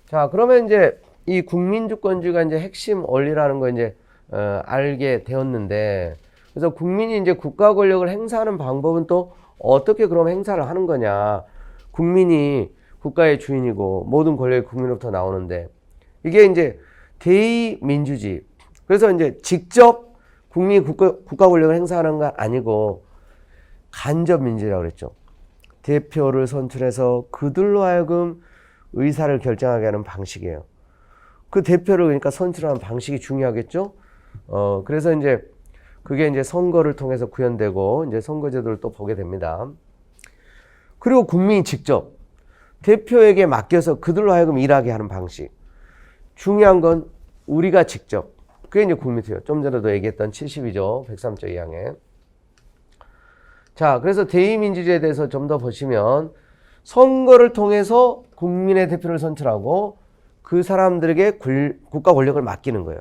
자, 그러면 이제 이 국민주권주의가 이제 핵심 원리라는 거 이제 알게 되었는데, 그래서 국민이 이제 국가 권력을 행사하는 방법은 또 어떻게 그럼 행사를 하는 거냐? 국민이 국가의 주인이고 모든 권력이 국민으로부터 나오는데, 이게 이제 대의민주주의. 그래서 이제 직접 국민이 국가 권력을 행사하는 건 아니고 간접민주라고 그랬죠. 대표를 선출해서 그들로 하여금 의사를 결정하게 하는 방식이에요. 그 대표를 그러니까 선출하는 방식이 중요하겠죠. 그래서 이제 그게 이제 선거를 통해서 구현되고 이제 선거제도를 또 보게 됩니다. 그리고 국민이 직접 대표에게 맡겨서 그들로 하여금 일하게 하는 방식. 중요한 건 우리가 직접. 그게 이제 국민투표. 좀 전에도 얘기했던 72조 103조 2항에. 자, 그래서 대의민주주의에 대해서 좀 더 보시면 선거를 통해서 국민의 대표를 선출하고 그 사람들에게 국가 권력을 맡기는 거예요.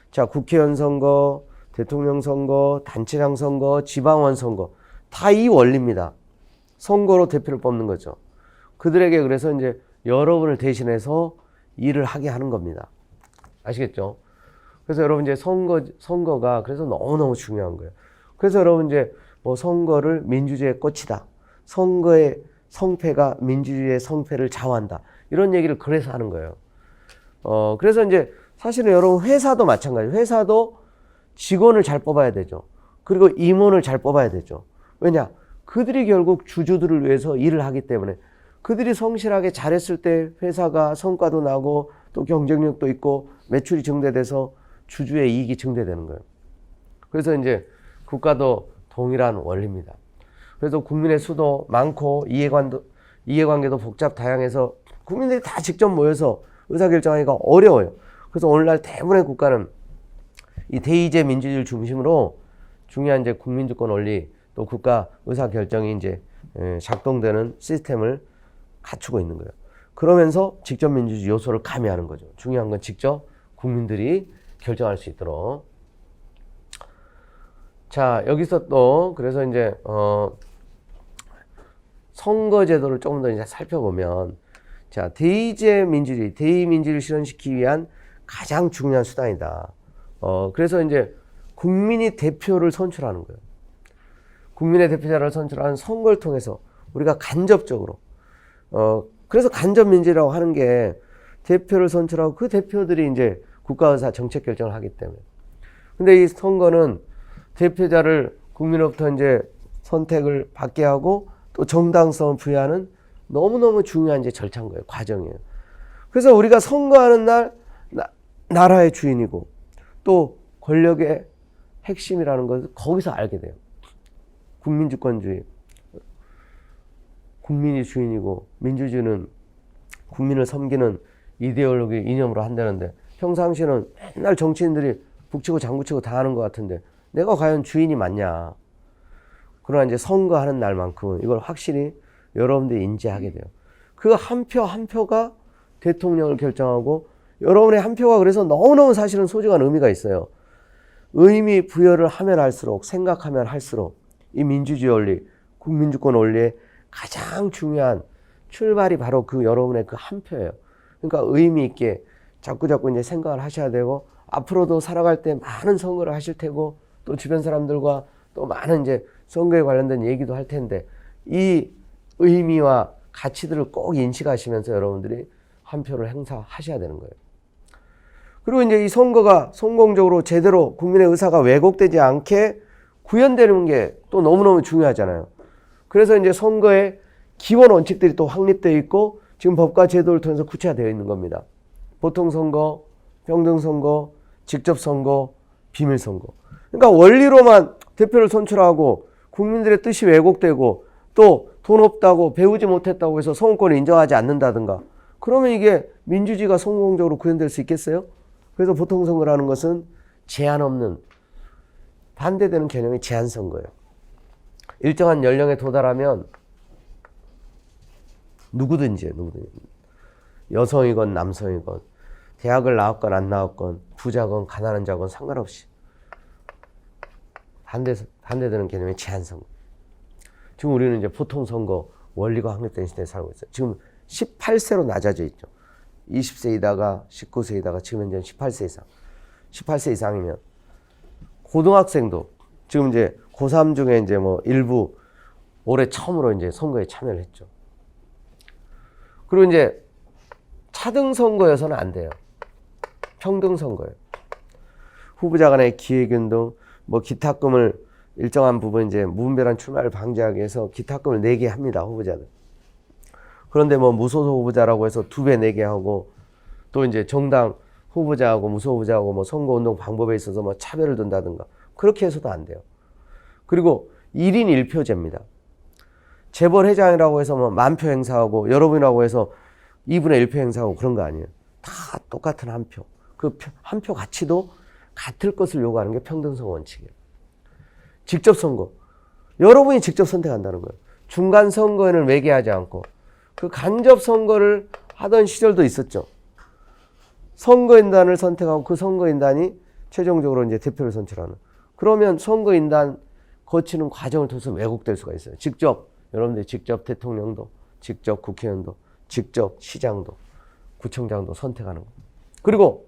자, 국회의원 선거, 대통령 선거, 단체장 선거, 지방원 선거 다 이 원리입니다. 선거로 대표를 뽑는 거죠. 그들에게 그래서 이제 여러분을 대신해서 일을 하게 하는 겁니다. 아시겠죠? 그래서 여러분 이제 선거가 그래서 너무너무 중요한 거예요. 그래서 여러분 이제 뭐 선거를 민주주의의 꽃이다. 선거의 성패가 민주주의의 성패를 좌우한다. 이런 얘기를 그래서 하는 거예요. 그래서 이제 사실은 여러분 회사도 마찬가지예요. 회사도 직원을 잘 뽑아야 되죠. 그리고 임원을 잘 뽑아야 되죠. 왜냐? 그들이 결국 주주들을 위해서 일을 하기 때문에 그들이 성실하게 잘했을 때 회사가 성과도 나고 또 경쟁력도 있고 매출이 증대돼서 주주의 이익이 증대되는 거예요. 그래서 이제 국가도 동일한 원리입니다. 그래서 국민의 수도 많고 이해관계도 복잡 다양해서 국민들이 다 직접 모여서 의사결정하기가 어려워요. 그래서 오늘날 대부분의 국가는 이 대의제 민주주의를 중심으로 중요한 이제 국민주권 원리 또 국가 의사결정이 이제 작동되는 시스템을 갖추고 있는 거예요. 그러면서 직접 민주주의 요소를 가미하는 거죠. 중요한 건 직접 국민들이 결정할 수 있도록. 자, 여기서 또 그래서 이제 선거제도를 조금 더 이제 살펴보면, 자, 대의제 민주주의, 대의민주주의를 실현시키기 위한 가장 중요한 수단이다. 그래서 이제 국민이 대표를 선출하는 거예요. 국민의 대표자를 선출하는 선거를 통해서 우리가 간접적으로, 그래서 간접민주라고 하는 게 대표를 선출하고 그 대표들이 이제 국가의사 정책 결정을 하기 때문에. 근데 이 선거는 대표자를 국민으로부터 이제 선택을 받게 하고 또 정당성을 부여하는 너무너무 중요한 이제 절차인 거예요. 과정이에요. 그래서 우리가 선거하는 날 나라의 주인이고 또 권력의 핵심이라는 것을 거기서 알게 돼요. 국민주권주의. 국민이 주인이고 민주주의는 국민을 섬기는 이데올로기 이념으로 한다는데 평상시에는 맨날 정치인들이 북치고 장구치고 다 하는 것 같은데 내가 과연 주인이 맞냐. 그러나 이제 선거하는 날만큼은 이걸 확실히 여러분들이 인지하게 돼요. 그 한 표 한 표가 대통령을 결정하고 여러분의 한 표가 그래서 너무너무 사실은 소중한 의미가 있어요. 의미 부여를 하면 할수록 생각하면 할수록 이 민주주의 원리, 국민주권 원리의 가장 중요한 출발이 바로 그 여러분의 그 한 표예요. 그러니까 의미 있게 자꾸 이제 생각을 하셔야 되고 앞으로도 살아갈 때 많은 선거를 하실 테고 또 주변 사람들과 또 많은 이제 선거에 관련된 얘기도 할 텐데 이 의미와 가치들을 꼭 인식하시면서 여러분들이 한 표를 행사하셔야 되는 거예요. 그리고 이제 이 선거가 성공적으로 제대로 국민의 의사가 왜곡되지 않게 구현되는 게 또 너무너무 중요하잖아요. 그래서 이제 선거의 기본 원칙들이 또 확립되어 있고 지금 법과 제도를 통해서 구체화되어 있는 겁니다. 보통선거, 평등선거, 직접선거, 비밀선거. 그러니까 원리로만 대표를 선출하고 국민들의 뜻이 왜곡되고 또 돈 없다고 배우지 못했다고 해서 선거권을 인정하지 않는다든가 그러면 이게 민주주의가 성공적으로 구현될 수 있겠어요? 그래서 보통선거라는 것은 제한 없는 반대되는 개념이 제한선거예요. 일정한 연령에 도달하면 누구든지 여성이건 남성이건 대학을 나왔건 안 나왔건 부자건 가난한 자건 상관없이 반대되는 개념이 제한선거. 지금 우리는 이제 보통선거 원리가 확립된 시대에 살고 있어요. 지금 18세로 낮아져 있죠. 20세이다가 19세이다가 지금 현재 18세 이상. 18세 이상이면 고등학생도 지금 이제 고3 중에 이제 뭐 일부 올해 처음으로 이제 선거에 참여를 했죠. 그리고 이제 차등 선거여서는 안 돼요. 평등 선거예요. 후보자 간의 기획운동, 뭐 기탁금을 일정한 부분 이제 무분별한 출마를 방지하기 위해서 기탁금을 내게 합니다. 후보자들. 그런데 뭐 무소속 후보자라고 해서 2배 내게 하고 또 이제 정당 후보자하고 무소속 후보자하고 뭐 선거운동 방법에 있어서 뭐 차별을 둔다든가 그렇게 해서도 안 돼요. 그리고 1인 1표제입니다. 재벌회장이라고 해서 뭐 10,000표 행사하고 여러분이라고 해서 2분의 1표 행사하고 그런 거 아니에요. 다 똑같은 한 표. 그 한 표 가치도 같을 것을 요구하는 게 평등선거 원칙이에요. 직접 선거. 여러분이 직접 선택한다는 거예요. 중간 선거에는 외계하지 않고 그 간접 선거를 하던 시절도 있었죠. 선거인단을 선택하고 그 선거인단이 최종적으로 이제 대표를 선출하는. 그러면 선거인단 거치는 과정을 통해서 왜곡될 수가 있어요. 직접 여러분들이 직접 대통령도, 직접 국회의원도, 직접 시장도, 구청장도 선택하는 거. 그리고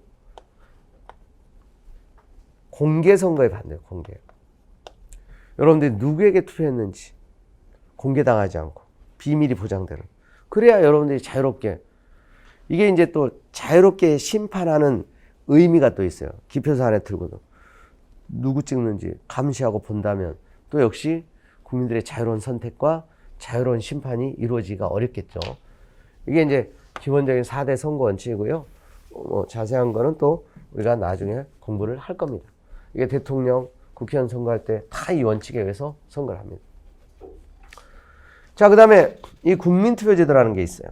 공개 선거에 반대해요. 공개. 여러분들이 누구에게 투표했는지 공개당하지 않고 비밀이 보장되는. 그래야 여러분들이 자유롭게 이게 이제 또 자유롭게 심판하는 의미가 또 있어요. 기표소 안에 들고도 누구 찍는지 감시하고 본다면 또 역시 국민들의 자유로운 선택과 자유로운 심판이 이루어지기가 어렵겠죠. 이게 이제 기본적인 4대 선거 원칙이고요. 자세한 거는 또 우리가 나중에 공부를 할 겁니다. 이게 대통령, 국회의원 선거할 때 다 이 원칙에 의해서 선거를 합니다. 자, 그 다음에 이 국민투표제도라는 게 있어요.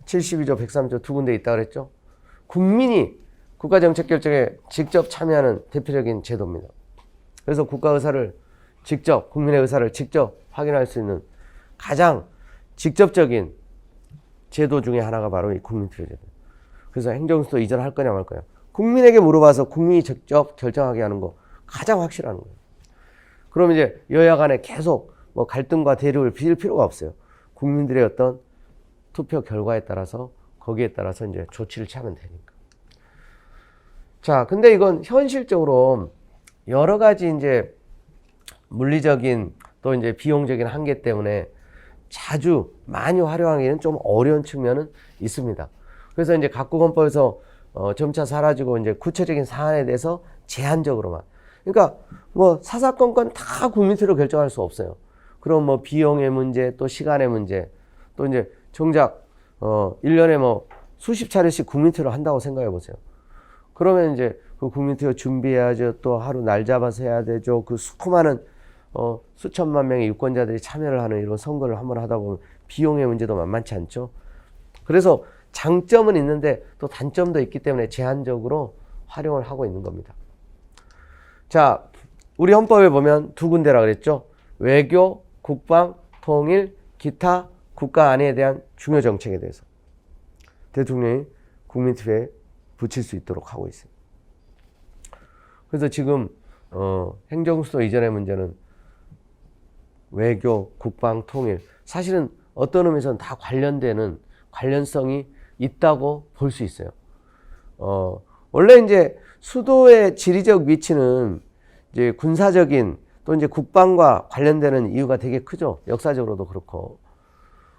72조, 103조 두 군데 있다 그랬죠. 국민이 국가정책 결정에 직접 참여하는 대표적인 제도입니다. 그래서 국가 의사를 직접, 국민의 의사를 직접 확인할 수 있는 가장 직접적인 제도 중에 하나가 바로 이 국민투표제도. 그래서 행정수도 이전할 거냐 말 거냐. 국민에게 물어봐서 국민이 직접 결정하게 하는 거 가장 확실한 거예요. 그럼 이제 여야 간에 계속 뭐 갈등과 대립을 빚을 필요가 없어요. 국민들의 어떤 투표 결과에 따라서 거기에 따라서 이제 조치를 취하면 되니까. 자, 근데 이건 현실적으로 여러 가지 이제 물리적인 또 이제 비용적인 한계 때문에 자주 많이 활용하기는 좀 어려운 측면은 있습니다. 그래서 이제 각국헌법에서 점차 사라지고 이제 구체적인 사안에 대해서 제한적으로만. 그러니까 뭐 사사건건 다 국민투표로 결정할 수 없어요. 그럼 뭐 비용의 문제, 또 시간의 문제, 또 이제 정작 1년에 뭐 수십 차례씩 국민투표를 한다고 생각해 보세요. 그러면 이제 그 국민투표 준비해야죠. 또 하루 날 잡아서 해야 되죠. 그 수많은 수천만 명의 유권자들이 참여를 하는 이런 선거를 한번 하다 보면 비용의 문제도 만만치 않죠. 그래서 장점은 있는데 또 단점도 있기 때문에 제한적으로 활용을 하고 있는 겁니다. 자, 우리 헌법에 보면 두 군데라 그랬죠. 외교, 국방, 통일, 기타 국가 안위에 대한 중요 정책에 대해서 대통령이 국민투표에 붙일 수 있도록 하고 있어요. 그래서 지금 행정수도 이전의 문제는 외교, 국방, 통일 사실은 어떤 의미에서는 다 관련되는 관련성이 있다고 볼 수 있어요. 원래 이제 수도의 지리적 위치는 이제 군사적인 또 이제 국방과 관련되는 이유가 되게 크죠. 역사적으로도 그렇고.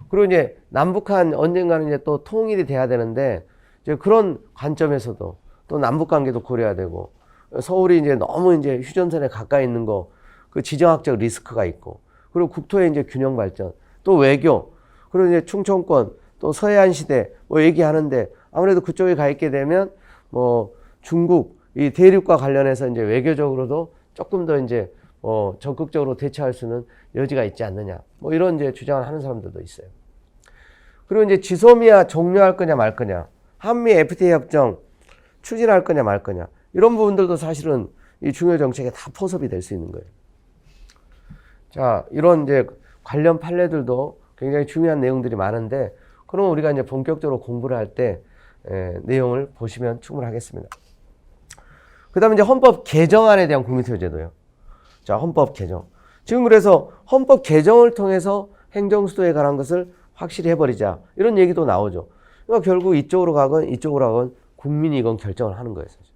그리고 이제 남북한 언젠가는 이제 또 통일이 돼야 되는데 이제 그런 관점에서도 또 남북 관계도 고려해야 되고 서울이 이제 너무 이제 휴전선에 가까이 있는 거 그 지정학적 리스크가 있고 그리고 국토의 이제 균형 발전 또 외교 그리고 이제 충청권 또 서해안 시대 뭐 얘기하는데 아무래도 그쪽에 가 있게 되면 뭐 중국 이 대륙과 관련해서 이제 외교적으로도 조금 더 이제 적극적으로 대처할 수 있는 여지가 있지 않느냐 뭐 이런 이제 주장을 하는 사람들도 있어요. 그리고 이제 지소미아 종료할 거냐 말 거냐 한미 FTA 협정 추진할 거냐 말 거냐 이런 부분들도 사실은 이 중요 정책에 다 포섭이 될 수 있는 거예요. 자, 이런 이제 관련 판례들도 굉장히 중요한 내용들이 많은데 그러면 우리가 이제 본격적으로 공부를 할 때 내용을 보시면 충분하겠습니다. 그 다음에 이제 헌법 개정안에 대한 국민투표제도요. 자, 헌법 개정. 지금 그래서 헌법 개정을 통해서 행정수도에 관한 것을 확실히 해버리자. 이런 얘기도 나오죠. 그러니까 결국 이쪽으로 가건 이쪽으로 가건 국민이 이건 결정을 하는 거예요. 사실.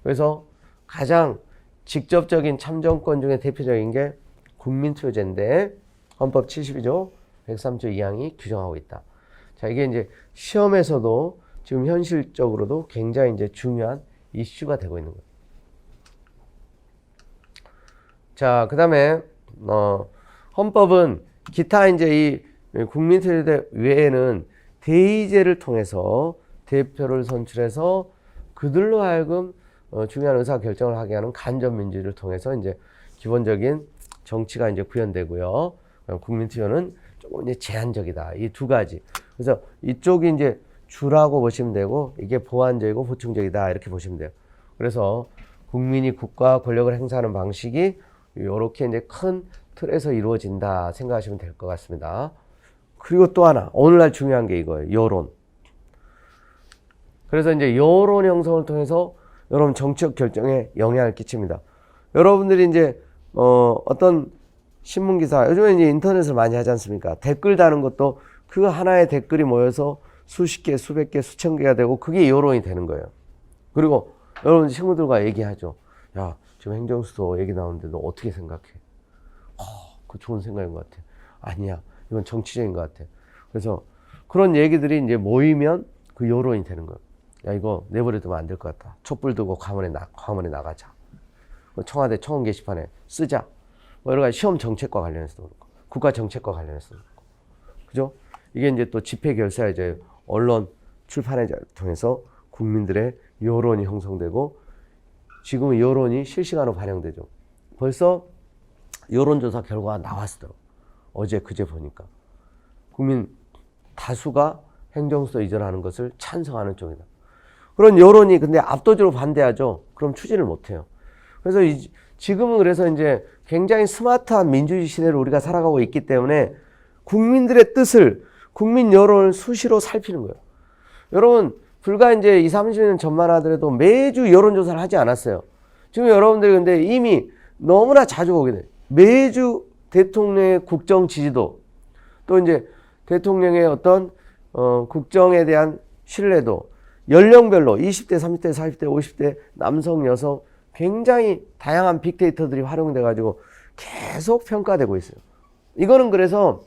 그래서 가장 직접적인 참정권 중에 대표적인 게 국민투표제인데 헌법 72조 103조 2항이 규정하고 있다. 자, 이게 이제 시험에서도 지금 현실적으로도 굉장히 이제 중요한 이슈가 되고 있는 거예요. 자, 그다음에 헌법은 기타 이제 이 국민투표제 외에는 대의제를 통해서 대표를 선출해서 그들로 하여금 중요한 의사 결정을 하게 하는 간접민주를 통해서 이제 기본적인 정치가 이제 구현되고요. 국민투표는 조금 이제 제한적이다. 이 두 가지. 그래서 이쪽이 이제 주라고 보시면 되고 이게 보완적이고 보충적이다 이렇게 보시면 돼요. 그래서 국민이 국가 권력을 행사하는 방식이 이렇게 이제 큰 틀에서 이루어진다 생각하시면 될 것 같습니다. 그리고 또 하나 오늘날 중요한 게 이거예요. 여론. 그래서 이제 여론 형성을 통해서 여러분 정치적 결정에 영향을 끼칩니다. 여러분들이 이제 어떤 신문 기사 요즘에 이제 인터넷을 많이 하지 않습니까? 댓글 다는 것도 그 하나의 댓글이 모여서 수십 개, 수백 개, 수천 개가 되고 그게 여론이 되는 거예요. 그리고 여러분 친구들과 얘기하죠. 야, 지금 행정수도 얘기 나오는데 너 어떻게 생각해? 그 좋은 생각인 것 같아. 아니야, 이건 정치적인 것 같아. 그래서 그런 얘기들이 이제 모이면 그 여론이 되는 거예요. 야, 이거 내버려두면 안 될 것 같다. 촛불 들고 광화문에 나가자. 청와대 청원 게시판에 쓰자. 뭐 여러 가지 시험 정책과 관련해서도 그렇고, 국가 정책과 관련해서도 그렇고. 그죠? 이게 이제 또 집회 결사 이제 언론 출판을 통해서 국민들의 여론이 형성되고 지금은 여론이 실시간으로 반영되죠. 벌써 여론조사 결과가 나왔어요. 어제 그제 보니까. 국민 다수가 행정수도 이전하는 것을 찬성하는 쪽이다. 그런 여론이 근데 압도적으로 반대하죠. 그럼 추진을 못해요. 그래서 지금은 그래서 이제 굉장히 스마트한 민주주의 시대를 우리가 살아가고 있기 때문에 국민들의 뜻을, 국민 여론을 수시로 살피는 거예요. 여러분, 불과 이제 20, 30년 전만 하더라도 매주 여론조사를 하지 않았어요. 지금 여러분들이 근데 이미 너무나 자주 보게 돼요. 매주 대통령의 국정 지지도, 또 이제 대통령의 어떤, 국정에 대한 신뢰도, 연령별로 20대, 30대, 40대, 50대, 남성, 여성, 굉장히 다양한 빅데이터들이 활용돼 가지고 계속 평가되고 있어요. 이거는 그래서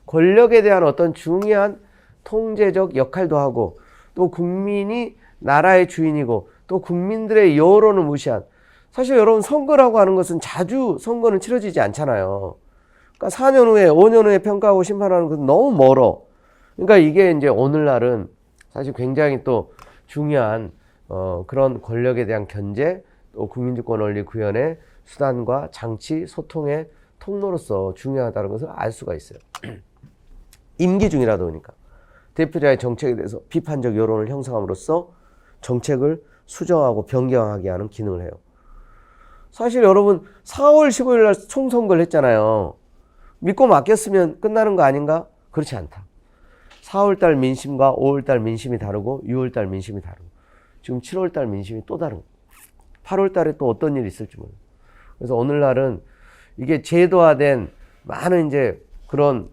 권력에 대한 어떤 중요한 통제적 역할도 하고 또 국민이 나라의 주인이고 또 국민들의 여론을 무시한, 사실 여러분 선거라고 하는 것은 자주 선거는 치러지지 않잖아요. 그러니까 4년 후에 5년 후에 평가하고 심판하는 것은 너무 멀어. 그러니까 이게 이제 오늘날은 사실 굉장히 또 중요한 그런 권력에 대한 견제, 또 국민주권 원리 구현의 수단과 장치, 소통의 통로로서 중요하다는 것을 알 수가 있어요. 임기 중이라다 보니까 대표자의 정책에 대해서 비판적 여론을 형성함으로써 정책을 수정하고 변경하게 하는 기능을 해요. 사실 여러분 4월 15일 날 총선거를 했잖아요. 믿고 맡겼으면 끝나는 거 아닌가? 그렇지 않다. 4월 달 민심과 5월 달 민심이 다르고 6월 달 민심이 다르고 지금 7월 달 민심이 또 다르고 8월 달에 또 어떤 일이 있을지 몰라요. 그래서 오늘날은 이게 제도화된 많은 이제 그런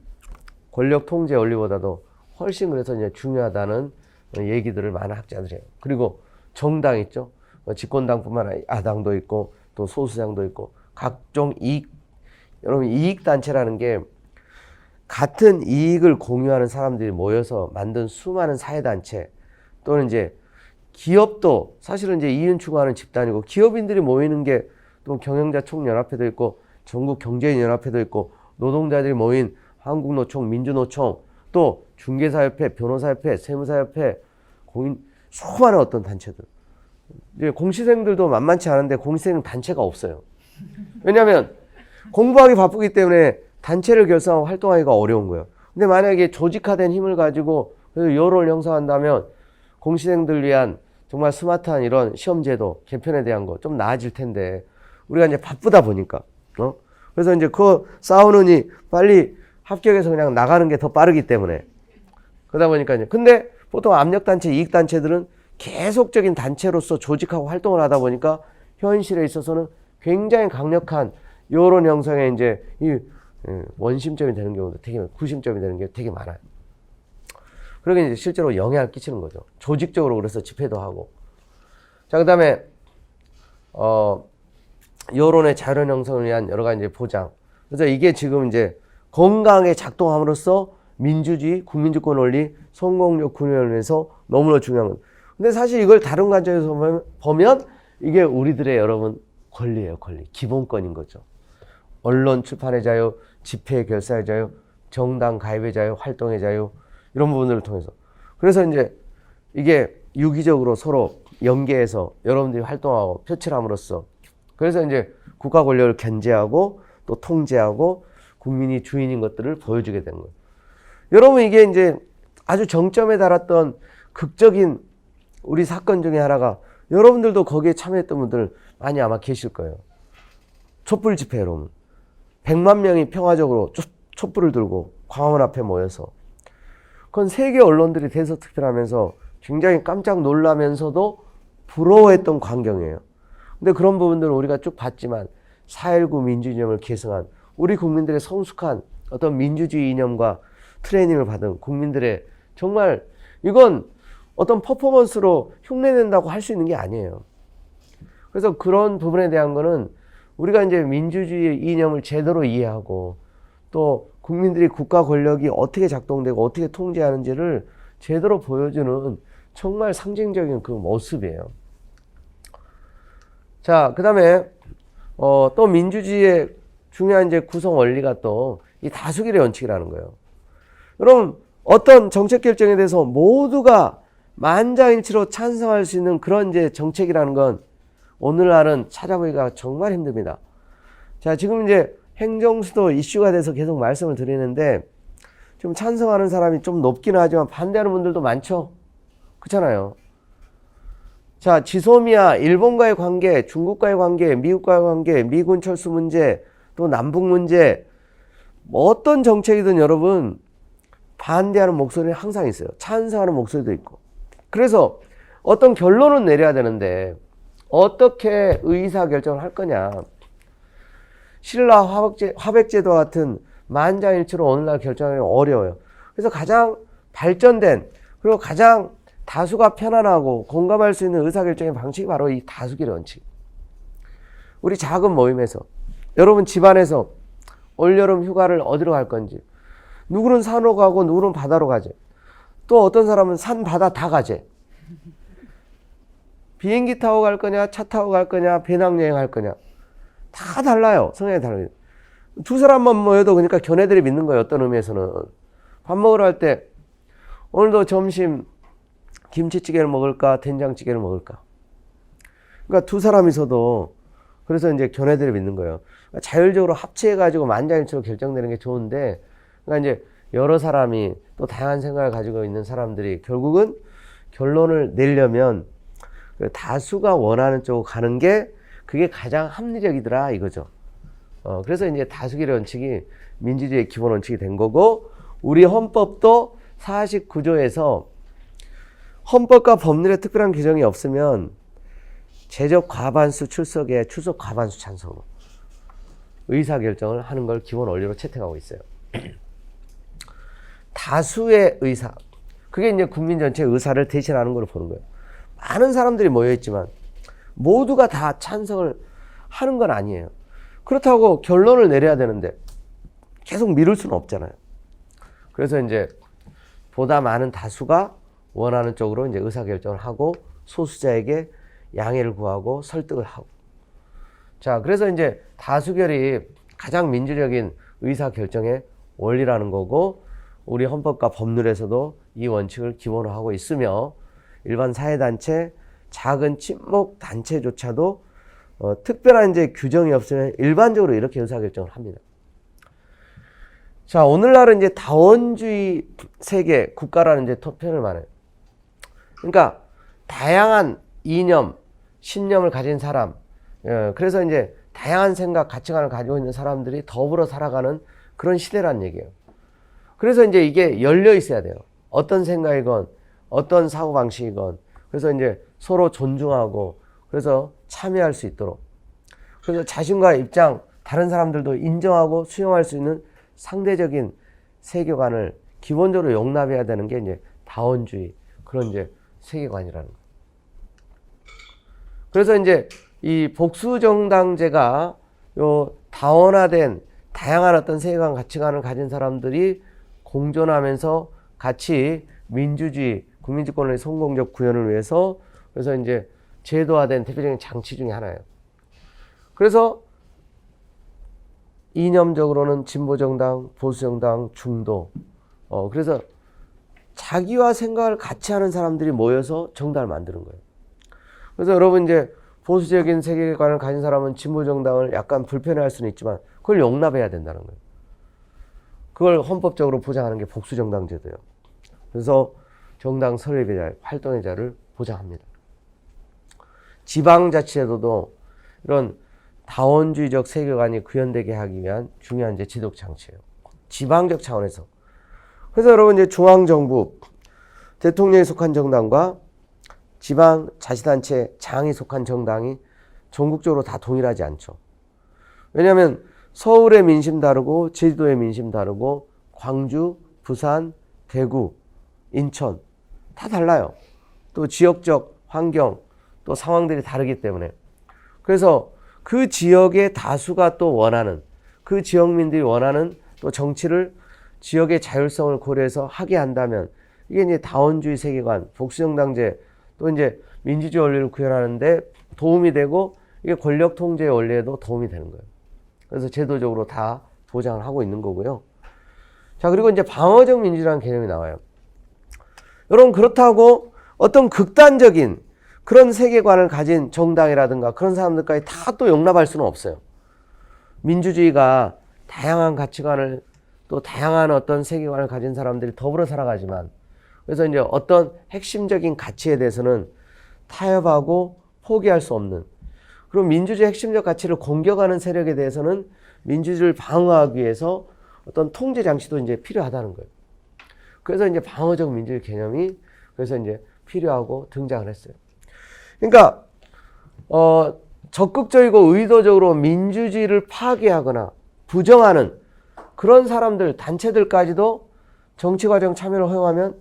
권력 통제 원리보다도 훨씬 그래서 이제 중요하다는 얘기들을 많은 학자들이 해요. 그리고 정당 있죠. 집권당뿐만 아니라 야당도 있고 또 소수당도 있고 각종 이익, 여러분 이익단체라는 게 같은 이익을 공유하는 사람들이 모여서 만든 수많은 사회단체, 또는 이제 기업도 사실은 이제 이윤 추구하는 집단이고, 기업인들이 모이는 게 또 경영자 총연합회도 있고 전국 경제인 연합회도 있고 노동자들이 모인 한국노총, 민주노총, 또 중개사협회, 변호사협회, 세무사협회, 공인 수많은 어떤 단체들. 이제 공시생들도 만만치 않은데 공시생 단체가 없어요. 왜냐하면 공부하기 바쁘기 때문에 단체를 결성하고 활동하기가 어려운 거예요. 근데 만약에 조직화된 힘을 가지고 여론을 형성한다면 공시생들 위한 정말 스마트한 이런 시험제도 개편에 대한 거 좀 나아질 텐데 우리가 이제 바쁘다 보니까 그래서 이제 그 싸우느니 빨리 합격해서 그냥 나가는 게 더 빠르기 때문에 그러다 보니까 이제 근데 보통 압력단체, 이익단체들은 계속적인 단체로서 조직하고 활동을 하다 보니까 현실에 있어서는 굉장히 강력한 여론 형성에 이제 이 원심점이 되는 경우도 되게, 구심점이 되는 게 되게 많아요. 그러게 이제 실제로 영향을 끼치는 거죠. 조직적으로 그래서 집회도 하고. 자, 그 다음에, 여론의 자유로운 형성을 위한 여러 가지 이제 보장. 그래서 이게 지금 이제 건강하게 작동함으로써 민주주의, 국민주권 원리, 성공적 군영을 위해서 너무나 중요한 것. 근데 사실 이걸 다른 관점에서 보면 이게 우리들의 여러분 권리예요, 권리. 기본권인 거죠. 언론 출판의 자유, 집회 결사의 자유, 정당 가입의 자유, 활동의 자유, 이런 부분들을 통해서. 그래서 이제 이게 유기적으로 서로 연계해서 여러분들이 활동하고 표출함으로써 그래서 이제 국가 권력을 견제하고 또 통제하고 국민이 주인인 것들을 보여주게 되는 거예요. 여러분 이게 이제 아주 정점에 달았던 극적인 우리 사건 중에 하나가 여러분들도 거기에 참여했던 분들 많이 아마 계실 거예요. 촛불 집회 여러분. 100만 명이 평화적으로 촛불을 들고 광화문 앞에 모여서 그건 세계 언론들이 대서특필하면서 굉장히 깜짝 놀라면서도 부러워했던 광경이에요. 근데 그런 부분들을 우리가 쭉 봤지만 4.19 민주이념을 계승한 우리 국민들의 성숙한 어떤 민주주의 이념과 트레이닝을 받은 국민들의 정말 이건 어떤 퍼포먼스로 흉내낸다고 할 수 있는 게 아니에요. 그래서 그런 부분에 대한 거는 우리가 이제 민주주의 이념을 제대로 이해하고 또 국민들이 국가 권력이 어떻게 작동되고 어떻게 통제하는지를 제대로 보여주는 정말 상징적인 그 모습이에요. 자, 그 다음에 또 민주주의의 중요한 이제 구성 원리가 또 이 다수결의 원칙이라는 거예요. 여러분 어떤 정책 결정에 대해서 모두가 만장일치로 찬성할 수 있는 그런 이제 정책이라는 건 오늘날은 찾아보기가 정말 힘듭니다. 자, 지금 이제 행정수도 이슈가 돼서 계속 말씀을 드리는데 좀 찬성하는 사람이 좀 높기는 하지만 반대하는 분들도 많죠. 그렇잖아요. 자, 지소미아, 일본과의 관계, 중국과의 관계, 미국과의 관계, 미군 철수 문제, 또 남북 문제, 뭐 어떤 정책이든 여러분 반대하는 목소리는 항상 있어요. 찬성하는 목소리도 있고. 그래서 어떤 결론은 내려야 되는데 어떻게 의사결정을 할 거냐. 신라 화백제도와 같은 만장일치로 오늘날 결정하기 어려워요. 그래서 가장 발전된 그리고 가장 다수가 편안하고 공감할 수 있는 의사결정의 방식이 바로 이 다수결의 원칙. 우리 작은 모임에서 여러분 집안에서 올여름 휴가를 어디로 갈 건지 누구는 산으로 가고 누구는 바다로 가지. 또 어떤 사람은 산 바다 다 가지. 비행기 타고 갈 거냐 차 타고 갈 거냐 배낭여행 할 거냐 다 달라요. 성향이 달라요. 두 사람만 모여도 그러니까 걔네들이 믿는 거예요. 어떤 의미에서는 밥 먹으러 갈 때 오늘도 점심 김치찌개를 먹을까 된장찌개를 먹을까. 그러니까 두 사람이서도 그래서 이제 걔네들이 믿는 거예요. 그러니까 자율적으로 합치해가지고 만장일치로 결정되는 게 좋은데 그러니까 이제 여러 사람이 또 다양한 생각을 가지고 있는 사람들이 결국은 결론을 내려면 다수가 원하는 쪽으로 가는 게 그게 가장 합리적이더라 이거죠. 그래서 이제 다수결의 원칙이 민주주의의 기본 원칙이 된 거고 우리 헌법도 49조에서 헌법과 법률에 특별한 규정이 없으면 제적 과반수 출석에 출석 과반수 찬성으로 의사결정을 하는 걸 기본 원리로 채택하고 있어요. 다수의 의사. 그게 이제 국민 전체의 의사를 대신하는 걸로 보는 거예요. 많은 사람들이 모여있지만 모두가 다 찬성을 하는 건 아니에요. 그렇다고 결론을 내려야 되는데 계속 미룰 수는 없잖아요. 그래서 이제 보다 많은 다수가 원하는 쪽으로 이제 의사결정을 하고 소수자에게 양해를 구하고 설득을 하고. 자, 그래서 이제 다수결이 가장 민주적인 의사결정의 원리라는 거고 우리 헌법과 법률에서도 이 원칙을 기본으로 하고 있으며 일반 사회단체, 작은 친목 단체조차도 특별한 이제 규정이 없으면 일반적으로 이렇게 의사결정을 합니다. 자, 오늘날은 이제 다원주의 세계 국가라는 이제 표현을 말해요. 그러니까 다양한 이념, 신념을 가진 사람, 그래서 이제 다양한 생각, 가치관을 가지고 있는 사람들이 더불어 살아가는 그런 시대란 얘기예요. 그래서 이제 이게 열려 있어야 돼요. 어떤 생각이건, 어떤 사고방식이건. 그래서 이제 서로 존중하고, 그래서 참여할 수 있도록. 그래서 자신과의 입장, 다른 사람들도 인정하고 수용할 수 있는 상대적인 세계관을 기본적으로 용납해야 되는 게 이제 다원주의 그런 이제 세계관이라는 거예요. 그래서 이제 이 복수정당제가 요 다원화된 다양한 어떤 세계관 가치관을 가진 사람들이 공존하면서 같이 민주주의 국민주권의 성공적 구현을 위해서 그래서 이제 제도화된 대표적인 장치 중에 하나예요. 그래서 이념적으로는 진보정당, 보수정당, 중도. 그래서 자기와 생각을 같이 하는 사람들이 모여서 정당을 만드는 거예요. 그래서 여러분 이제 보수적인 세계관을 가진 사람은 진보정당을 약간 불편해할 수는 있지만 그걸 용납해야 된다는 거예요. 그걸 헌법적으로 보장하는 게 복수정당제도예요. 그래서 정당 설립의 자유, 활동의 자유를 보장합니다. 지방자치제도도 이런 다원주의적 세계관이 구현되게 하기 위한 중요한 이제 지도적 장치예요. 지방적 차원에서. 그래서 여러분 이제 중앙정부, 대통령이 속한 정당과 지방자치단체 장이 속한 정당이 전국적으로 다 동일하지 않죠. 왜냐하면 서울의 민심 다르고 제주도의 민심 다르고 광주, 부산, 대구, 인천 다 달라요. 또 지역적 환경 또 상황들이 다르기 때문에. 그래서 그 지역의 다수가 또 원하는 그 지역민들이 원하는 또 정치를 지역의 자율성을 고려해서 하게 한다면 이게 이제 다원주의 세계관, 복수정당제 또 이제 민주주의 원리를 구현하는데 도움이 되고 이게 권력 통제의 원리에도 도움이 되는 거예요. 그래서 제도적으로 다 보장을 하고 있는 거고요. 자, 그리고 이제 방어적 민주주의라는 개념이 나와요. 여러분, 그렇다고 어떤 극단적인 그런 세계관을 가진 정당이라든가 그런 사람들까지 다 또 용납할 수는 없어요. 민주주의가 다양한 가치관을 또 다양한 어떤 세계관을 가진 사람들이 더불어 살아가지만 그래서 이제 어떤 핵심적인 가치에 대해서는 타협하고 포기할 수 없는 그리고 민주주의 핵심적 가치를 공격하는 세력에 대해서는 민주주의를 방어하기 위해서 어떤 통제 장치도 이제 필요하다는 거예요. 그래서 이제 방어적 민주주의 개념이 그래서 이제 필요하고 등장을 했어요. 그러니까 적극적이고 의도적으로 민주주의를 파괴하거나 부정하는 그런 사람들, 단체들까지도 정치과정 참여를 허용하면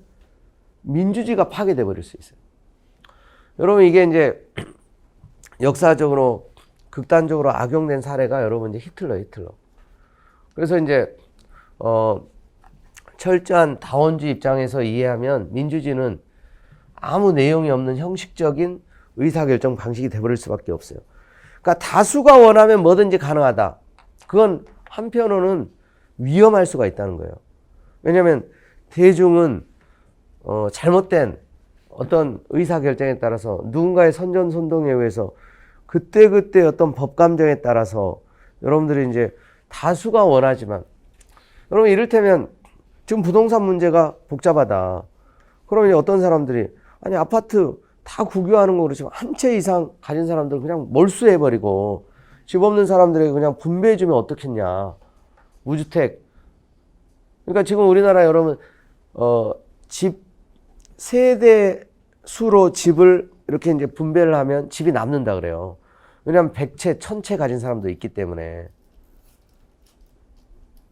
민주주의가 파괴돼 버릴 수 있어요. 여러분 이게 이제 역사적으로 극단적으로 악용된 사례가 여러분 이제 히틀러. 그래서 이제 철저한 다원주의 입장에서 이해하면 민주주의는 아무 내용이 없는 형식적인 의사결정 방식이 돼버릴 수밖에 없어요. 그러니까 다수가 원하면 뭐든지 가능하다. 그건 한편으로는 위험할 수가 있다는 거예요. 왜냐하면 대중은 잘못된 어떤 의사결정에 따라서 누군가의 선전선동에 의해서 그때그때 어떤 법감정에 따라서 여러분들이 이제 다수가 원하지만 여러분 이를테면 지금 부동산 문제가 복잡하다. 그러면 어떤 사람들이 아니 아파트 다 국유하는 거 그렇지만 한 채 이상 가진 사람들 그냥 몰수해버리고 집 없는 사람들에게 그냥 분배해주면 어떻겠냐. 무주택. 그러니까 지금 우리나라 여러분 집 세대 수로 집을 이렇게 이제 분배를 하면 집이 남는다 그래요. 왜냐하면 100채, 1000채 가진 사람도 있기 때문에.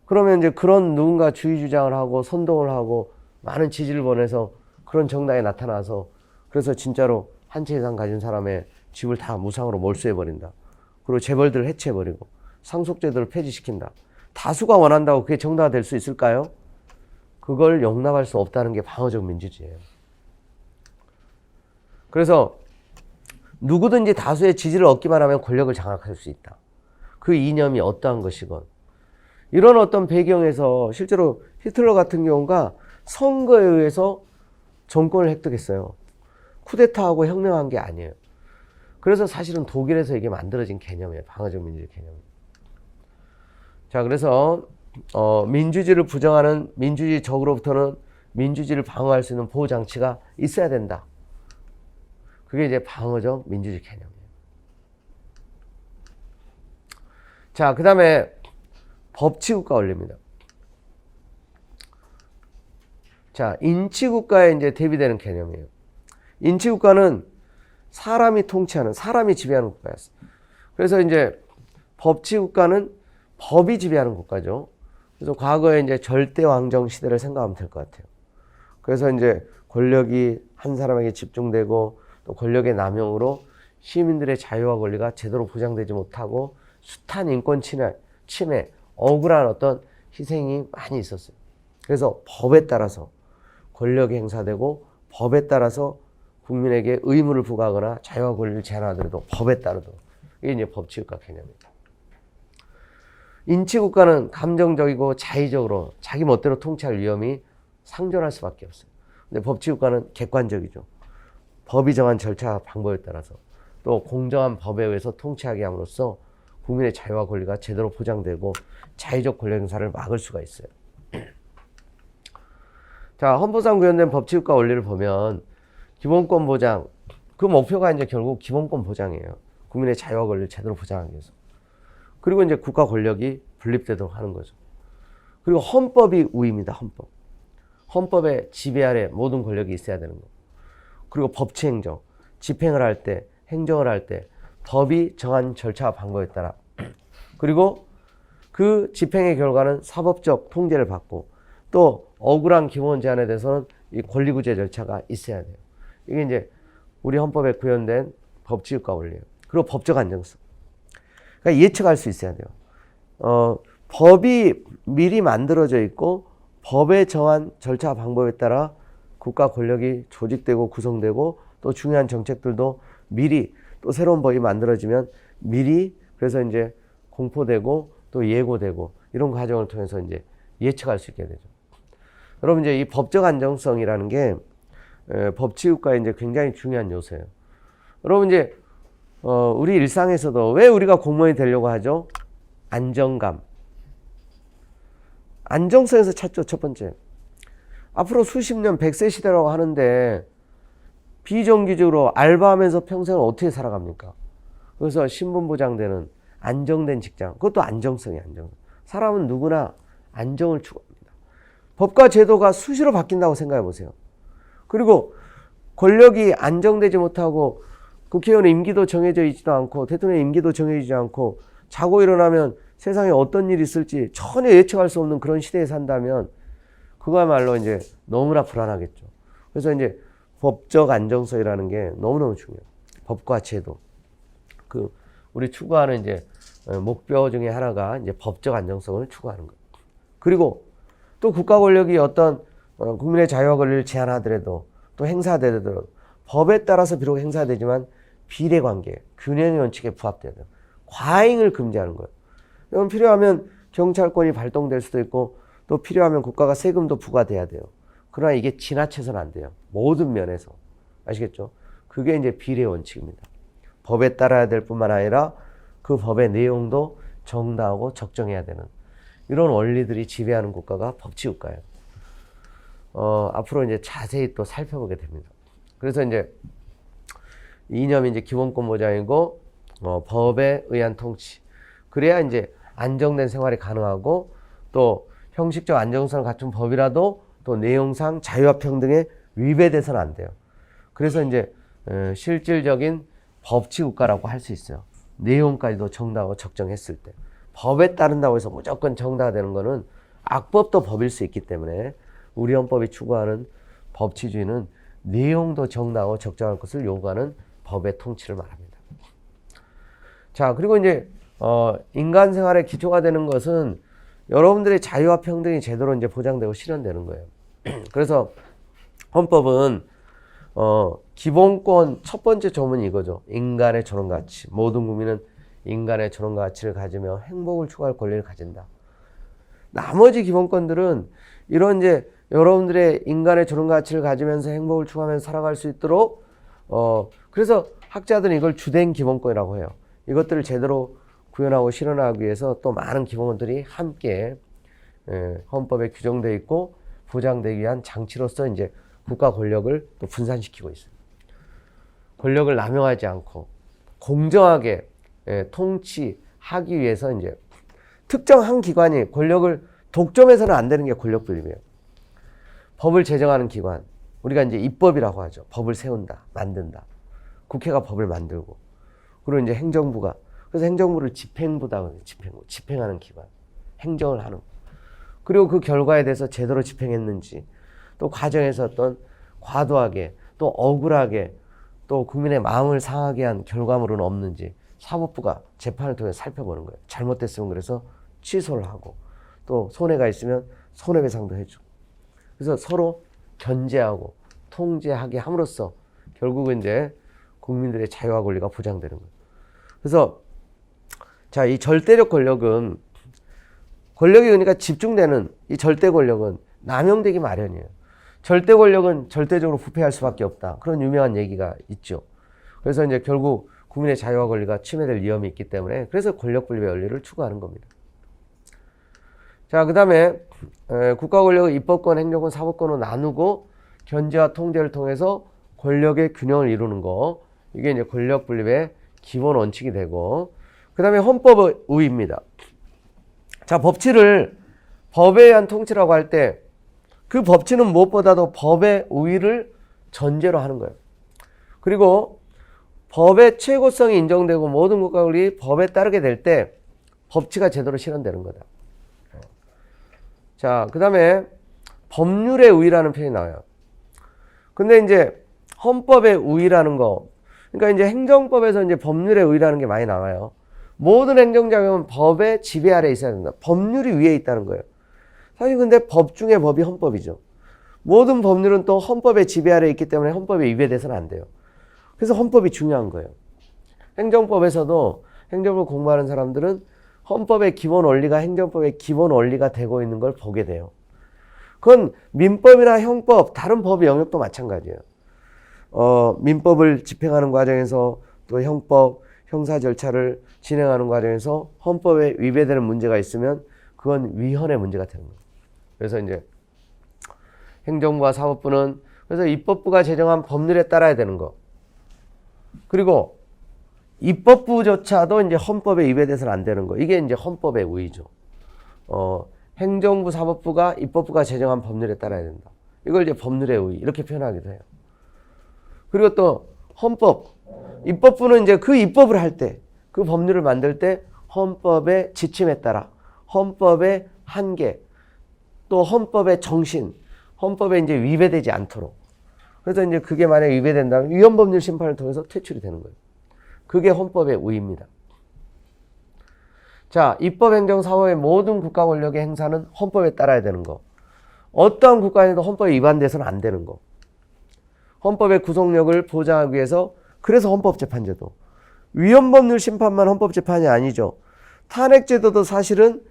그러면 이제 그런 누군가 주의 주장을 하고 선동을 하고 많은 지지를 보내서 그런 정당에 나타나서 그래서 진짜로 한 채 이상 가진 사람의 집을 다 무상으로 몰수해버린다. 그리고 재벌들을 해체해버리고 상속제도를 폐지시킨다. 다수가 원한다고 그게 정당화 될 수 있을까요? 그걸 용납할 수 없다는 게 방어적 민주주의예요. 그래서 누구든지 다수의 지지를 얻기만 하면 권력을 장악할 수 있다. 그 이념이 어떠한 것이건. 이런 어떤 배경에서 실제로 히틀러 같은 경우가 선거에 의해서 정권을 획득했어요. 쿠데타하고 혁명한 게 아니에요. 그래서 사실은 독일에서 이게 만들어진 개념이에요. 방어적 민주주의 개념. 자, 그래서 민주주의를 부정하는 민주주의 적으로부터는 민주주의를 방어할 수 있는 보호장치가 있어야 된다. 그게 이제 방어적 민주주의 개념이에요. 자, 그 다음에 법치국가 원리입니다. 자, 인치국가에 이제 대비되는 개념이에요. 인치국가는 사람이 통치하는, 사람이 지배하는 국가였어요. 그래서 이제 법치국가는 법이 지배하는 국가죠. 그래서 과거에 이제 절대왕정 시대를 생각하면 될 것 같아요. 그래서 이제 권력이 한 사람에게 집중되고 또 권력의 남용으로 시민들의 자유와 권리가 제대로 보장되지 못하고 숱한 인권 침해, 억울한 어떤 희생이 많이 있었어요. 그래서 법에 따라서 권력이 행사되고 법에 따라서 국민에게 의무를 부과하거나 자유와 권리를 제한하더라도 법에 따르도록. 이게 이제 법치국가 개념입니다. 인치국가는 감정적이고 자의적으로 자기 멋대로 통치할 위험이 상존할 수밖에 없어요. 근데 법치국가는 객관적이죠. 법이 정한 절차 방법에 따라서 또 공정한 법에 의해서 통치하게 함으로써 국민의 자유와 권리가 제대로 보장되고 자의적 권력 행사를 막을 수가 있어요. 자, 헌법상 구현된 법치국가 원리를 보면 기본권 보장, 그 목표가 이제 결국 기본권 보장이에요. 국민의 자유와 권리를 제대로 보장하기 위해서. 그리고 이제 국가 권력이 분립되도록 하는 거죠. 그리고 헌법이 우위입니다. 헌법. 헌법의 지배 아래 모든 권력이 있어야 되는 거. 그리고 법치행정, 집행을 할 때, 행정을 할 때 법이 정한 절차와 방법에 따라 그리고 그 집행의 결과는 사법적 통제를 받고 또 억울한 기본 제한에 대해서는 이 권리구제 절차가 있어야 돼요. 이게 이제 우리 헌법에 구현된 법치국가 원리예요. 그리고 법적 안정성. 그러니까 예측할 수 있어야 돼요. 법이 미리 만들어져 있고 법에 정한 절차 방법에 따라 국가 권력이 조직되고 구성되고 또 중요한 정책들도 미리 또 새로운 법이 만들어지면 미리 그래서 이제 공포되고 또 예고되고 이런 과정을 통해서 이제 예측할 수 있게 되죠. 여러분 이제 이 법적 안정성이라는 게 법치국가의 이제 굉장히 중요한 요소예요. 여러분 이제 우리 일상에서도 왜 우리가 공무원이 되려고 하죠? 안정감. 안정성에서 찾죠, 첫 번째. 앞으로 수십 년 100세 시대라고 하는데 비정규직으로 알바하면서 평생을 어떻게 살아갑니까? 그래서 신분보장되는 안정된 직장, 그것도 안정성이에요, 안정. 사람은 누구나 안정을 추구합니다. 법과 제도가 수시로 바뀐다고 생각해 보세요. 그리고 권력이 안정되지 못하고 국회의원 임기도 정해져 있지도 않고 대통령 임기도 정해지지 않고 자고 일어나면 세상에 어떤 일이 있을지 전혀 예측할 수 없는 그런 시대에 산다면 그거야말로 이제 너무나 불안하겠죠. 그래서 이제 법적 안정성이라는 게 너무너무 중요해요. 법과 제도. 우리 추구하는 이제 목표 중에 하나가 이제 법적 안정성을 추구하는 거예요. 그리고 또 국가 권력이 어떤 국민의 자유와 권리를 제한하더라도 또 행사되더라도 법에 따라서 비록 행사되지만 비례관계, 균형의 원칙에 부합돼야 돼요. 과잉을 금지하는 거예요. 그럼 필요하면 경찰권이 발동될 수도 있고 또 필요하면 국가가 세금도 부과돼야 돼요. 그러나 이게 지나쳐서는 안 돼요. 모든 면에서. 아시겠죠? 그게 이제 비례 원칙입니다. 법에 따라야 될 뿐만 아니라 그 법의 내용도 정당하고 적정해야 되는 이런 원리들이 지배하는 국가가 법치국가예요. 앞으로 이제 자세히 또 살펴보게 됩니다. 그래서 이제 이념이 이제 기본권 보장이고 법에 의한 통치. 그래야 이제 안정된 생활이 가능하고 또 형식적 안정성을 갖춘 법이라도 또 내용상 자유와 평등에 위배돼서는 안 돼요. 그래서 이제 실질적인 법치국가라고 할 수 있어요. 내용까지도 정당하고 적정했을 때. 법에 따른다고 해서 무조건 정당화되는 거는 악법도 법일 수 있기 때문에 우리 헌법이 추구하는 법치주의는 내용도 정당하고 적정할 것을 요구하는 법의 통치를 말합니다. 자, 그리고 이제 인간 생활의 기초가 되는 것은 여러분들의 자유와 평등이 제대로 이제 보장되고 실현되는 거예요. 그래서 헌법은 기본권 첫 번째 조문이 이거죠. 인간의 존엄 가치. 모든 국민은 인간의 존엄 가치를 가지며 행복을 추구할 권리를 가진다. 나머지 기본권들은 이런 이제 여러분들의 인간의 존엄 가치를 가지면서 행복을 추구하면서 살아갈 수 있도록 그래서 학자들은 이걸 주된 기본권이라고 해요. 이것들을 제대로 구현하고 실현하기 위해서 또 많은 기본권들이 함께 헌법에 규정되어 있고 보장되기 위한 장치로서 이제 국가 권력을 또 분산시키고 있어요. 권력을 남용하지 않고 공정하게 통치하기 위해서 이제 특정한 기관이 권력을 독점해서는 안 되는 게 권력 분립이에요. 법을 제정하는 기관, 우리가 이제 입법이라고 하죠. 법을 세운다, 만든다. 국회가 법을 만들고, 그리고 이제 행정부가, 그래서 행정부를 집행부다 그래요. 집행부, 집행하는 기관, 행정을 하는. 그리고 그 결과에 대해서 제대로 집행했는지, 또 과정에서 어떤 과도하게 또 억울하게 또 국민의 마음을 상하게 한 결과물은 없는지 사법부가 재판을 통해 살펴보는 거예요. 잘못됐으면 그래서 취소를 하고 또 손해가 있으면 손해배상도 해주고 그래서 서로 견제하고 통제하게 함으로써 결국은 이제 국민들의 자유와 권리가 보장되는 거예요. 그래서 자, 이 절대적 권력은 권력이 그러니까 집중되는 이 절대 권력은 남용되기 마련이에요. 절대 권력은 절대적으로 부패할 수밖에 없다. 그런 유명한 얘기가 있죠. 그래서 이제 결국 국민의 자유와 권리가 침해될 위험이 있기 때문에 그래서 권력 분립의 원리를 추구하는 겁니다. 자, 그 다음에 국가 권력을 입법권, 행정권, 사법권으로 나누고 견제와 통제를 통해서 권력의 균형을 이루는 거. 이게 이제 권력 분립의 기본 원칙이 되고 그 다음에 헌법의 우위입니다. 자, 법치를 법에 의한 통치라고 할 때 그 법치는 무엇보다도 법의 우위를 전제로 하는 거예요. 그리고 법의 최고성이 인정되고 모든 국가들이 법에 따르게 될 때 법치가 제대로 실현되는 거다. 자, 그 다음에 법률의 우위라는 표현이 나와요. 근데 이제 헌법의 우위라는 거, 그러니까 이제 행정법에서 이제 법률의 우위라는 게 많이 나와요. 모든 행정작용은 법의 지배 아래에 있어야 된다. 법률이 위에 있다는 거예요. 사실 근데 법 중에 법이 헌법이죠. 모든 법률은 또 헌법의 지배 아래에 있기 때문에 헌법에 위배돼서는 안 돼요. 그래서 헌법이 중요한 거예요. 행정법에서도 행정을 공부하는 사람들은 헌법의 기본 원리가 행정법의 기본 원리가 되고 있는 걸 보게 돼요. 그건 민법이나 형법, 다른 법의 영역도 마찬가지예요. 민법을 집행하는 과정에서 또 형법, 형사 절차를 진행하는 과정에서 헌법에 위배되는 문제가 있으면 그건 위헌의 문제가 되는 거예요. 그래서 이제 행정부와 사법부는 그래서 입법부가 제정한 법률에 따라야 되는 거. 그리고 입법부조차도 이제 헌법에 위배돼서는 안 되는 거. 이게 이제 헌법의 우위죠. 행정부, 사법부가 입법부가 제정한 법률에 따라야 된다. 이걸 이제 법률의 우위 이렇게 표현하기도 해요. 그리고 또 헌법, 입법부는 이제 그 입법을 할 때, 그 법률을 만들 때 헌법의 지침에 따라 헌법의 한계, 또 헌법의 정신, 헌법에 이제 위배되지 않도록. 그래서 이제 그게 만약에 위배된다면 위헌법률 심판을 통해서 퇴출이 되는 거예요. 그게 헌법의 우위입니다. 자, 입법, 행정, 사법의 모든 국가 권력의 행사는 헌법에 따라야 되는 거. 어떠한 국가에도 헌법에 위반돼서는 안 되는 거. 헌법의 구속력을 보장하기 위해서 그래서 헌법재판제도. 위헌법률 심판만 헌법재판이 아니죠. 탄핵제도도 사실은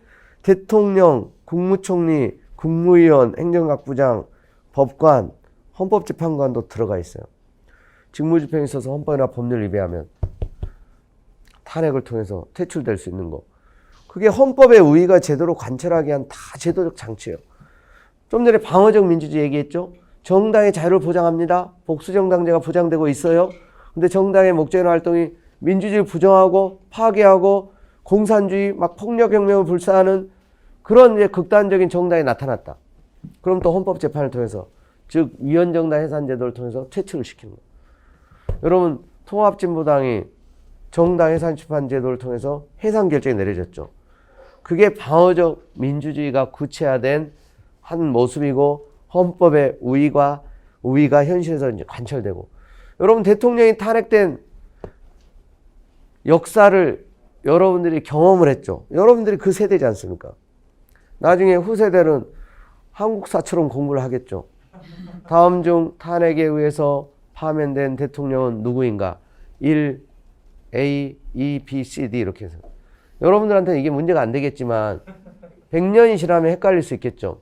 대통령, 국무총리, 국무위원, 행정각부장, 법관, 헌법재판관도 들어가 있어요. 직무집행에 있어서 헌법이나 법률 위배하면 탄핵을 통해서 퇴출될 수 있는 거. 그게 헌법의 우위가 제대로 관철하게 한 다 제도적 장치예요. 좀 전에 방어적 민주주의 얘기했죠. 정당의 자유를 보장합니다. 복수정당제가 보장되고 있어요. 근데 정당의 목적이나 활동이 민주주의를 부정하고 파괴하고 공산주의 막 폭력혁명을 불사하는 그런 이제 극단적인 정당이 나타났다. 그럼 또 헌법재판을 통해서 즉 위헌정당 해산제도를 통해서 퇴출을 시키는 거예요. 여러분 통합진보당이 정당 해산재판제도를 통해서 해산결정이 내려졌죠. 그게 방어적 민주주의가 구체화된 한 모습이고 헌법의 우위가 현실에서 이제 관철되고 여러분 대통령이 탄핵된 역사를 여러분들이 경험을 했죠. 여러분들이 그 세대지 않습니까? 나중에 후세대는 한국사처럼 공부를 하겠죠. 다음 중 탄핵에 의해서 파면된 대통령은 누구인가? 1, A, 2, B, C, D 이렇게 해서. 여러분들한테는 이게 문제가 안 되겠지만 100년이 지나면 헷갈릴 수 있겠죠.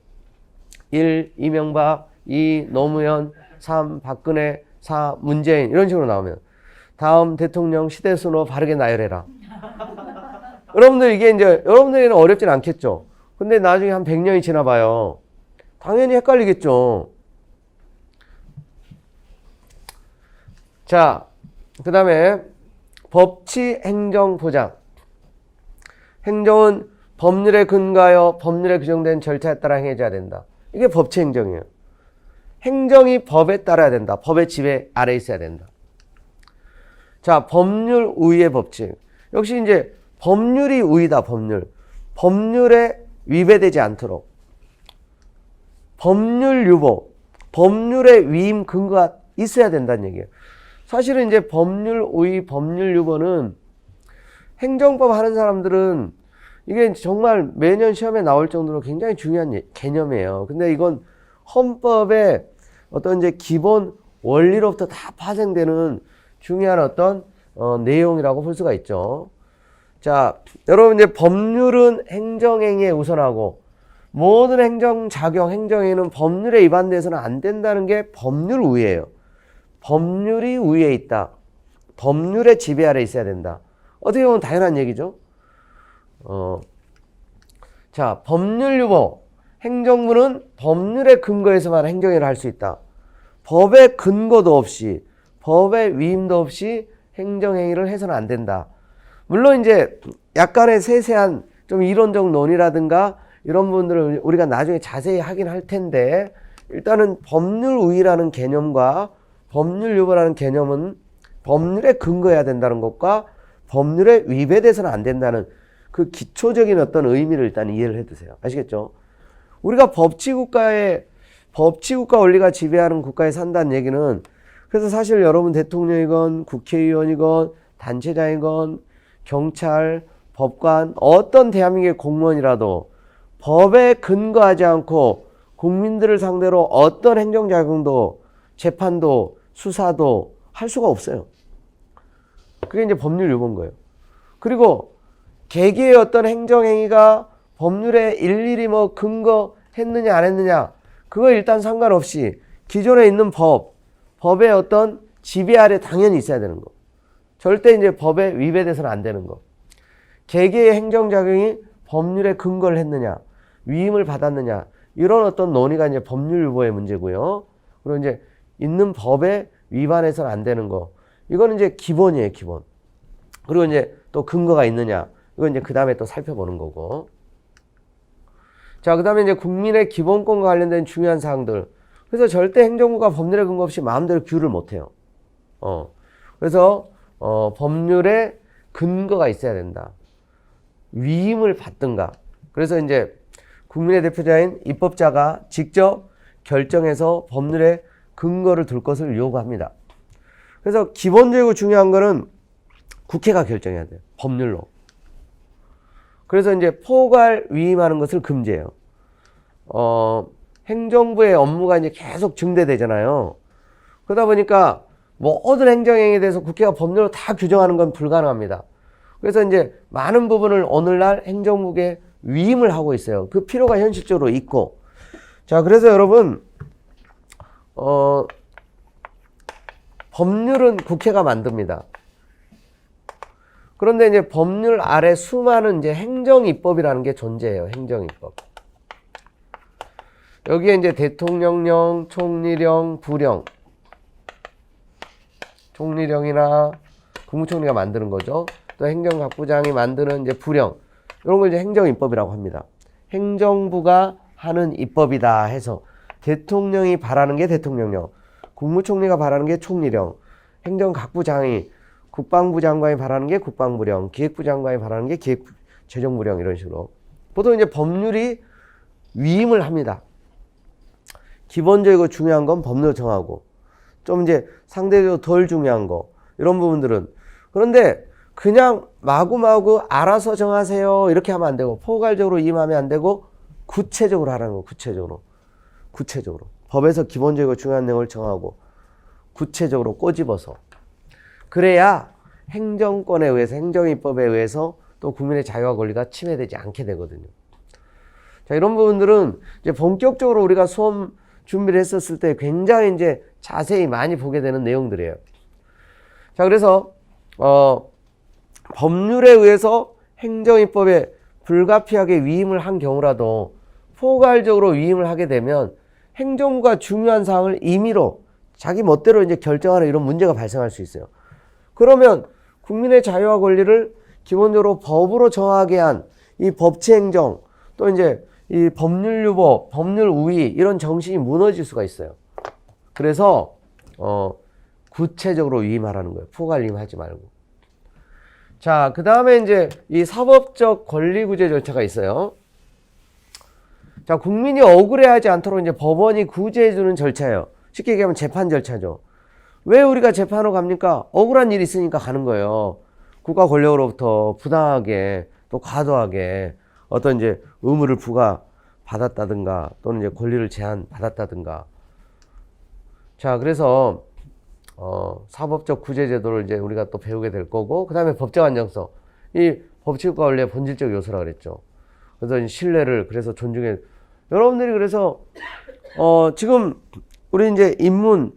1, 이명박, 2, 노무현, 3, 박근혜, 4, 문재인 이런 식으로 나오면 다음 대통령 시대순으로 바르게 나열해라. 여러분들 이게 이제 여러분들에게는 어렵진 않겠죠. 근데 나중에 한 100년이 지나봐요. 당연히 헷갈리겠죠. 자, 그 다음에 법치, 행정, 보장. 행정은 법률에 근거하여 법률에 규정된 절차에 따라 행해져야 된다. 이게 법치 행정이에요. 행정이 법에 따라야 된다. 법의 지배 아래에 있어야 된다. 자, 법률 우위의 법칙. 역시 이제 법률이 우위다, 법률. 법률에 위배되지 않도록. 법률 유보. 법률의 위임 근거가 있어야 된다는 얘기예요. 사실은 이제 법률 우위, 법률 유보는 행정법 하는 사람들은 이게 정말 매년 시험에 나올 정도로 굉장히 중요한 개념이에요. 근데 이건 헌법의 어떤 이제 기본 원리로부터 다 파생되는 중요한 어떤 내용이라고 볼 수가 있죠. 자, 여러분 이제 법률은 행정행위에 우선하고 모든 행정작용, 행정행위는 법률에 위반돼서는 안 된다는 게 법률 우위예요. 법률이 우위에 있다. 법률의 지배 아래 있어야 된다. 어떻게 보면 당연한 얘기죠. 자, 법률유보. 행정부는 법률의 근거에서만 행정행위를 할 수 있다. 법의 근거도 없이, 법의 위임도 없이 행정행위를 해서는 안 된다. 물론 이제 약간의 세세한 좀 이론적 논의라든가 이런 부분들을 우리가 나중에 자세히 하긴 할 텐데, 일단은 법률 우위라는 개념과 법률 유보라는 개념은 법률에 근거해야 된다는 것과 법률에 위배돼서는 안 된다는 그 기초적인 어떤 의미를 일단 이해를 해두세요. 아시겠죠? 우리가 법치국가 원리가 지배하는 국가에 산다는 얘기는, 그래서 사실 여러분 대통령이건 국회의원이건 단체장이건 경찰, 법관, 어떤 대한민국의 공무원이라도 법에 근거하지 않고 국민들을 상대로 어떤 행정작용도 재판도 수사도 할 수가 없어요. 그게 이제 법률 유보인 거예요. 그리고 개개의 어떤 행정행위가 법률에 일일이 뭐 근거했느냐 안 했느냐, 그거 일단 상관없이 기존에 있는 법의 어떤 지배 아래 당연히 있어야 되는 거. 절대 이제 법에 위배돼서는 안 되는 거. 개개의 행정작용이 법률에 근거를 했느냐, 위임을 받았느냐, 이런 어떤 논의가 이제 법률 유보의 문제고요. 그리고 이제 있는 법에 위반해서는 안 되는 거. 이거는 이제 기본이에요, 기본. 그리고 이제 또 근거가 있느냐. 이건 이제 그 다음에 또 살펴보는 거고. 자, 그 다음에 이제 국민의 기본권과 관련된 중요한 사항들. 그래서 절대 행정부가 법률에 근거 없이 마음대로 규율을 못 해요. 그래서, 법률에 근거가 있어야 된다. 위임을 받든가. 그래서 이제 국민의 대표자인 입법자가 직접 결정해서 법률에 근거를 둘 것을 요구합니다. 그래서 기본적이고 중요한 거는 국회가 결정해야 돼요. 법률로. 그래서 이제 포괄 위임하는 것을 금지해요. 행정부의 업무가 이제 계속 증대되잖아요. 그러다 보니까 모든 행정행위에 대해서 국회가 법률로 다 규정하는 건 불가능합니다. 그래서 이제 많은 부분을 오늘날 행정부에 위임을 하고 있어요. 그 필요가 현실적으로 있고. 자, 그래서 여러분, 법률은 국회가 만듭니다. 그런데 이제 법률 아래 수많은 이제 행정입법이라는 게 존재해요. 행정입법. 여기에 이제 대통령령, 총리령, 부령. 총리령이나 국무총리가 만드는 거죠. 또 행정각부장이 만드는 이제 부령. 이런 걸 이제 행정입법이라고 합니다. 행정부가 하는 입법이다 해서 대통령이 바라는 게 대통령령, 국무총리가 바라는 게 총리령, 행정각부장이 국방부 장관이 바라는 게 국방부령, 기획부 장관이 바라는 게 재정부령, 이런 식으로. 보통 이제 법률이 위임을 합니다. 기본적이고 중요한 건 법률로 정하고, 좀 이제 상대적으로 덜 중요한 거, 이런 부분들은. 그런데 그냥 마구마구 알아서 정하세요, 이렇게 하면 안 되고, 포괄적으로 위임하면 안 되고, 구체적으로 하라는 거, 구체적으로. 법에서 기본적이고 중요한 내용을 정하고, 구체적으로 꼬집어서. 그래야 행정권에 의해서, 행정입법에 의해서 또 국민의 자유와 권리가 침해되지 않게 되거든요. 자, 이런 부분들은 이제 본격적으로 우리가 수험 준비를 했었을 때 굉장히 이제 자세히 많이 보게 되는 내용들이에요. 자, 그래서, 법률에 의해서 행정입법에 불가피하게 위임을 한 경우라도 포괄적으로 위임을 하게 되면 행정부가 중요한 사항을 임의로 자기 멋대로 이제 결정하는 이런 문제가 발생할 수 있어요. 그러면 국민의 자유와 권리를 기본적으로 법으로 정하게 한 이 법치행정, 또 이제 이 법률 유보, 법률 우위, 이런 정신이 무너질 수가 있어요. 그래서 구체적으로 위임하라는 거예요. 포괄 위임하지 말고. 자, 그 다음에 이제 이 사법적 권리구제 절차가 있어요. 자, 국민이 억울해하지 않도록 이제 법원이 구제해주는 절차예요. 쉽게 얘기하면 재판 절차죠. 왜 우리가 재판으로 갑니까? 억울한 일이 있으니까 가는 거예요. 국가 권력으로부터 부당하게 또 과도하게 어떤 이제 의무를 부과받았다든가 또는 이제 권리를 제한받았다든가. 자, 그래서 사법적 구제 제도를 이제 우리가 또 배우게 될 거고, 그 다음에 법적 안정성. 이 법치국가 원리의 본질적 요소라 그랬죠. 그래서 이 신뢰를 그래서 존중해. 여러분들이 그래서 지금 우리 이제 인문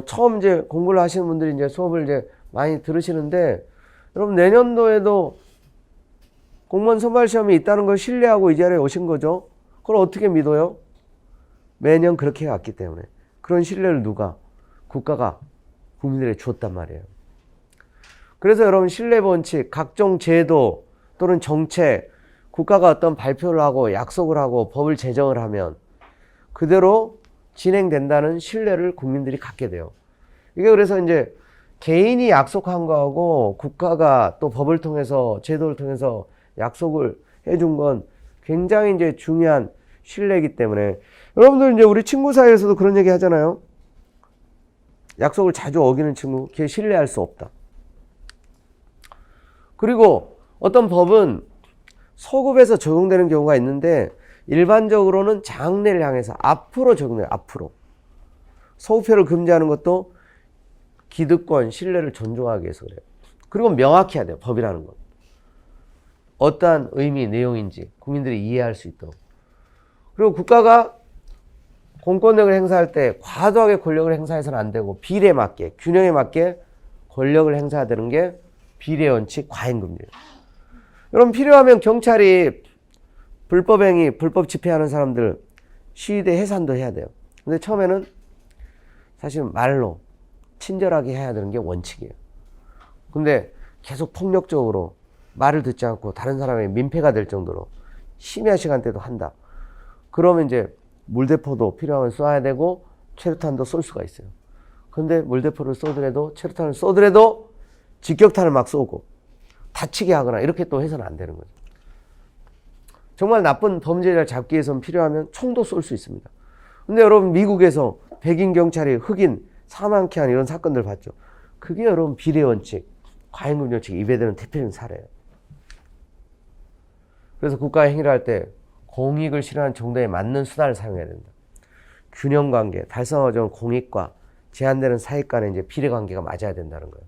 처음 이제 공부를 하시는 분들이 이제 수업을 이제 많이 들으시는데, 여러분 내년도에도 공무원 선발 시험이 있다는 걸 신뢰하고 이 자리에 오신 거죠. 그걸 어떻게 믿어요? 매년 그렇게 해왔기 때문에. 그런 신뢰를 누가? 국가가 국민들에게 주었단 말이에요. 그래서 여러분 신뢰 원칙, 각종 제도 또는 정책, 국가가 어떤 발표를 하고 약속을 하고 법을 제정을 하면 그대로 진행된다는 신뢰를 국민들이 갖게 돼요. 이게 그래서 이제 개인이 약속한 거하고 국가가 또 법을 통해서 제도를 통해서 약속을 해준 건 굉장히 이제 중요한 신뢰이기 때문에 여러분들 이제 우리 친구 사이에서도 그런 얘기 하잖아요. 약속을 자주 어기는 친구, 걔 신뢰할 수 없다. 그리고 어떤 법은 소급해서 적용되는 경우가 있는데 일반적으로는 장래를 향해서 앞으로 적용돼요. 앞으로. 소급표를 금지하는 것도 기득권, 신뢰를 존중하기 위해서 그래요. 그리고 명확히 해야 돼요. 법이라는 건. 어떠한 의미, 내용인지 국민들이 이해할 수 있도록. 그리고 국가가 공권력을 행사할 때 과도하게 권력을 행사해서는 안 되고 비례에 맞게, 균형에 맞게 권력을 행사해야 되는 게 비례 원칙, 과잉금리예요. 여러분 필요하면 경찰이 불법행위, 불법 집회하는 사람들 시위대 해산도 해야 돼요. 근데 처음에는 사실 말로 친절하게 해야 되는 게 원칙이에요. 근데 계속 폭력적으로 말을 듣지 않고 다른 사람의 민폐가 될 정도로 심야 시간대도 한다. 그러면 이제 물대포도 필요하면 쏴야 되고 최루탄도 쏠 수가 있어요. 근데 물대포를 쏘더라도 최루탄을 쏘더라도 직격탄을 막 쏘고 다치게 하거나 이렇게 또 해서는 안 되는 거죠. 정말 나쁜 범죄자를 잡기 위해서는 필요하면 총도 쏠 수 있습니다. 근데 여러분 미국에서 백인 경찰이 흑인 사망케 한 이런 사건들 봤죠. 그게 여러분 비례 원칙, 과잉금리 원칙에 위배되는 대표적인 사례예요. 그래서 국가의 행위를 할 때 공익을 실현한 정도에 맞는 수단을 사용해야 된다. 균형 관계, 달성하자는 공익과 제한되는 사익 간의 이제 비례 관계가 맞아야 된다는 거예요.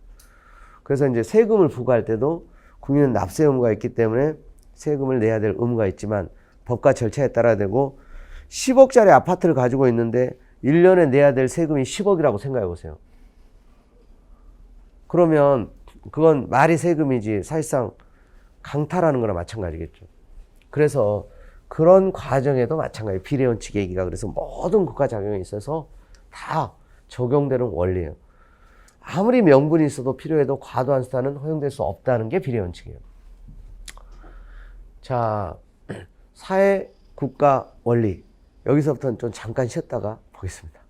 그래서 이제 세금을 부과할 때도 국민은 납세 의무가 있기 때문에 세금을 내야 될 의무가 있지만 법과 절차에 따라야 되고 10억짜리 아파트를 가지고 있는데 1년에 내야 될 세금이 10억이라고 생각해 보세요. 그러면 그건 말이 세금이지 사실상 강탈하는 거나 마찬가지겠죠. 그래서 그런 과정에도 마찬가지예요. 비례원칙 얘기가 그래서 모든 국가 작용에 있어서 다 적용되는 원리예요. 아무리 명분이 있어도 필요해도 과도한 수단은 허용될 수 없다는 게 비례원칙이에요. 자, 사회, 국가, 원리 여기서부터는 좀 잠깐 쉬었다가 보겠습니다.